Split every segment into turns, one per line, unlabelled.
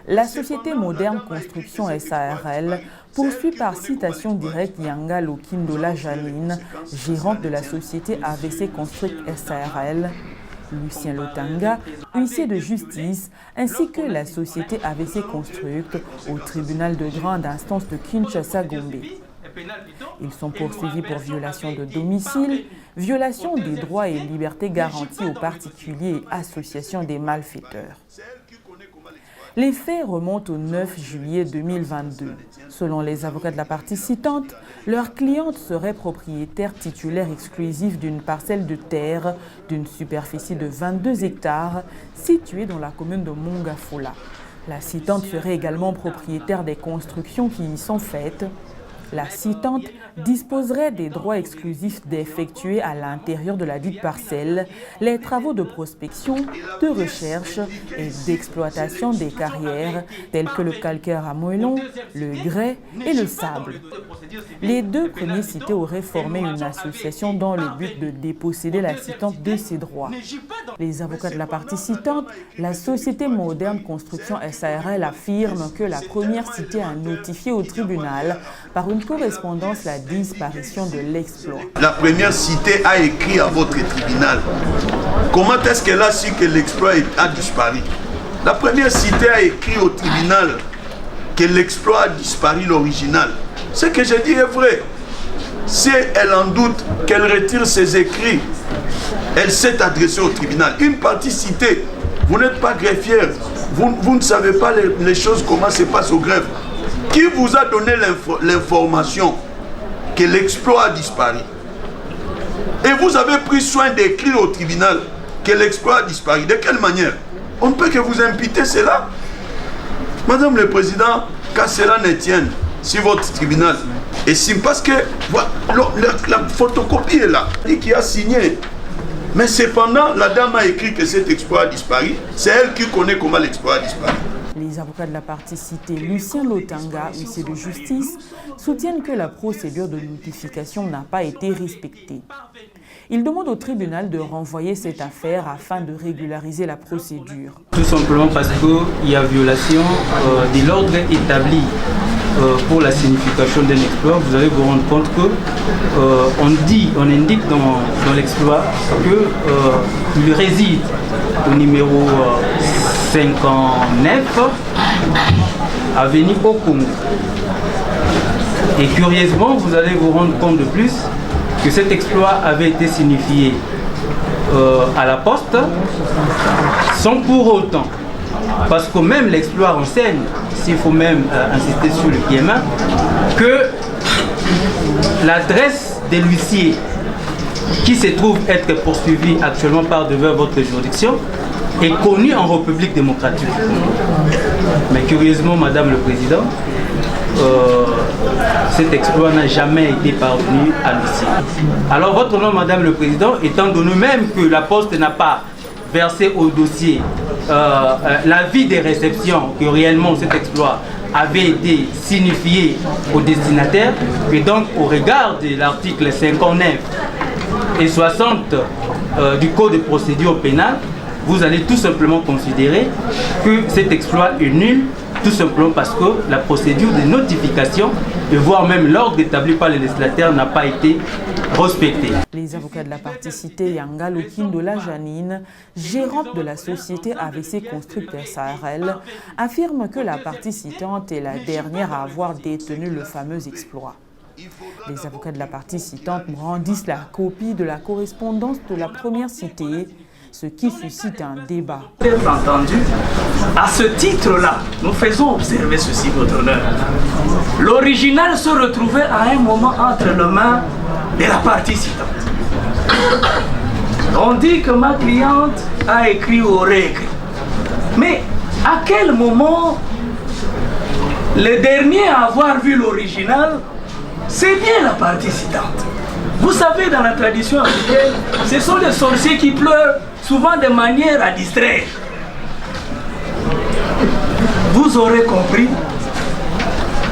La société moderne Construction SARL poursuit par citation directe Yanga Lokindola Janine, gérante de la société AVC Construct SARL, Lucien Lotanga, huissier de justice, ainsi que la société AVC Construct au tribunal de grande instance de Kinshasa-Gombe. Ils sont poursuivis pour violation de domicile, violation des droits et libertés garantis aux particuliers et associations des malfaiteurs. Les faits remontent au 9 juillet 2022. Selon les avocats de la partie citante, leur cliente serait propriétaire titulaire exclusif d'une parcelle de terre d'une superficie de 22 hectares située dans la commune de Mongafola. La citante serait également propriétaire des constructions qui y sont faites. La citante disposerait des droits exclusifs d'effectuer à l'intérieur de la dite parcelle les travaux de prospection, de recherche et d'exploitation des carrières telles que le calcaire à moellon, le grès et le sable. Les deux premiers cités auraient formé une association dans le but de déposséder la citante de ses droits. Les avocats de la partie citante, la société moderne Construction SARL affirme que la première cité a notifié au tribunal par une correspondance la disparition de l'exploit.
La première cité a écrit à votre tribunal. Comment est-ce qu'elle a su que l'exploit a disparu? La première cité a écrit au tribunal que l'exploit a disparu, l'original. Ce que je dis est vrai. Si elle en doute, qu'elle retire ses écrits, elle s'est adressée au tribunal. Une partie citée, vous n'êtes pas greffière, vous ne savez pas les choses, comment se passe au greffe. Qui vous a donné l'information que l'exploit a disparu? Et vous avez pris soin d'écrire au tribunal que l'exploit a disparu. De quelle manière? On ne peut que vous impiter cela. Madame le Président, qu'à cela ne tienne, si votre tribunal estime, parce que voilà, la photocopie est là, et qui a signé. Mais cependant, la dame a écrit que cet exploit a disparu. C'est elle qui connaît comment l'exploit a disparu.
Les avocats de la partie citée, Lucien Lotanga, huissier de justice, soutiennent que la procédure de notification n'a pas été respectée. Ils demandent au tribunal de renvoyer cette affaire afin de régulariser la procédure.
Tout simplement parce qu'il y a violation de l'ordre établi pour la signification d'un exploit. Vous allez vous rendre compte que on indique dans l'exploit qu'il réside au numéro 59 avenue au Congo. Et curieusement, vous allez vous rendre compte de plus que cet exploit avait été signifié à la poste sans pour autant, parce que même l'exploit enseigne, s'il faut même insister sur le PMA, que l'adresse de l'huissier qui se trouve être poursuivi actuellement par devers votre juridiction est connue en République démocratique. Mais curieusement, Madame le Président, cet exploit n'a jamais été parvenu à l'huissier. Alors votre nom, Madame le Président, étant donné même que la Poste n'a pas versé au dossier l'avis des réceptions que réellement cet exploit avait été signifié au destinataire, et donc au regard de l'article 59 et 60 du Code de procédure pénale, vous allez tout simplement considérer que cet exploit est nul, tout simplement parce que la procédure de notification, et voire même l'ordre établi par les législateurs, n'a pas été respectée.
Les avocats de la partie citée, Yanga Lokindola Janine, gérante de la société AVC Construct SARL, affirme que la partie citante est la dernière à avoir détenu le fameux exploit. Les avocats de la partie citante brandissent la copie de la correspondance de la première citée, ce qui suscite un débat.
Bien entendu, à ce titre-là, nous faisons observer ceci, votre honneur. L'original se retrouvait à un moment entre les mains de la partie citante. On dit que ma cliente a écrit ou réécrit. Mais à quel moment le dernier à avoir vu l'original, c'est bien la partie citante? Vous savez, dans la tradition africaine, ce sont les sorciers qui pleurent souvent de manière à distraire. Vous aurez compris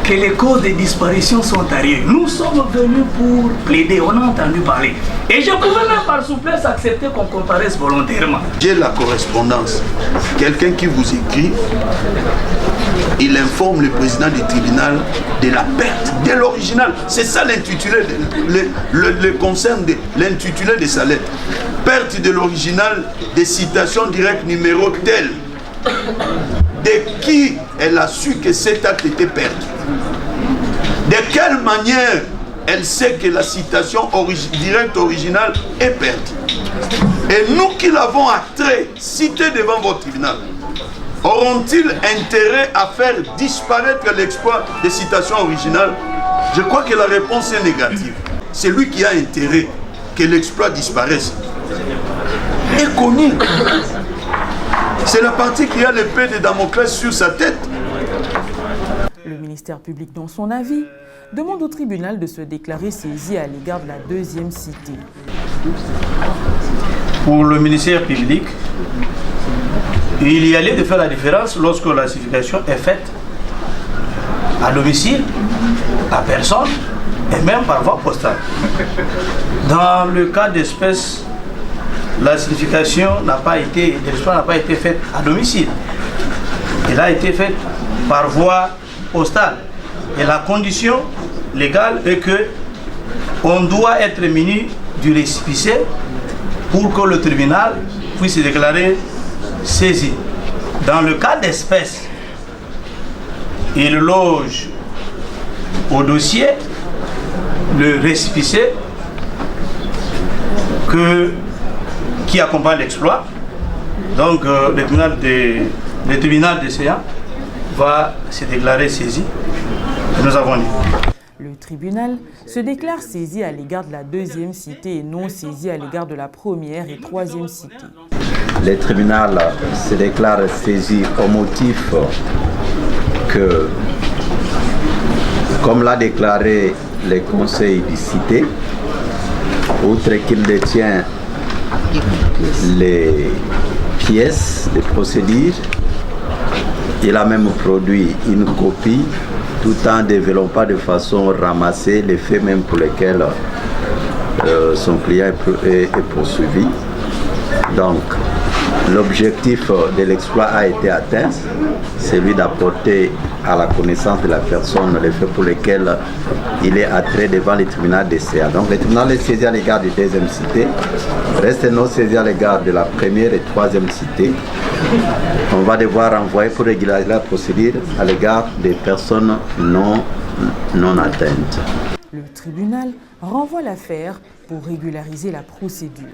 que les causes de disparition sont arrivées. Nous sommes venus pour plaider, on a entendu parler. Et je pouvais même par souplesse accepter qu'on comparaisse volontairement.
J'ai la correspondance. Quelqu'un qui vous écrit il informe le président du tribunal de la perte de l'original. C'est ça l'intitulé, le concerne l'intitulé de sa lettre. Perte de l'original des citations directes numéro tel. De qui elle a su que cet acte était perdu? De quelle manière elle sait que la citation directe originale est perdue? Et nous qui l'avons attrait, cité devant votre tribunal, auront-ils intérêt à faire disparaître l'exploit des citations originales? Je crois que la réponse est négative. C'est lui qui a intérêt que l'exploit disparaisse. Est connu. C'est la partie qui a l'épée de Damoclès sur sa tête.
Le ministère public, dans son avis, demande au tribunal de se déclarer saisi à l'égard de la deuxième cité.
Pour le ministère public, il y allait de faire la différence lorsque la signification est faite à domicile, à personne, et même par voie postale. Dans le cas d'espèce, la signification n'a pas été faite à domicile. Elle a été faite par voie postale. Et la condition légale est que on doit être muni du récépissé pour que le tribunal puisse se déclarer saisi. Dans le cas d'espèce, il loge au dossier le récépissé qui accompagne l'exploit. Donc le tribunal de Séa va se déclarer saisi. Et nous avons dit.
Le tribunal se déclare saisi à l'égard de la deuxième cité et non saisi à l'égard de la première et troisième cité.
Le tribunal se déclare saisi au motif que, comme l'a déclaré le conseil de cité, outre qu'il détient les pièces de procédure, il a même produit une copie tout en développant de façon ramassée les faits même pour lesquels son client est poursuivi. Donc, l'objectif de l'exploit a été atteint, celui d'apporter à la connaissance de la personne les faits pour lesquels il est attrait devant le tribunal de CA. Donc le tribunal est saisi à l'égard de la deuxième cité, reste non saisi à l'égard de la première et troisième cité. On va devoir envoyer pour régulariser la procédure à l'égard des personnes non atteintes.
Le tribunal renvoie l'affaire pour régulariser la procédure.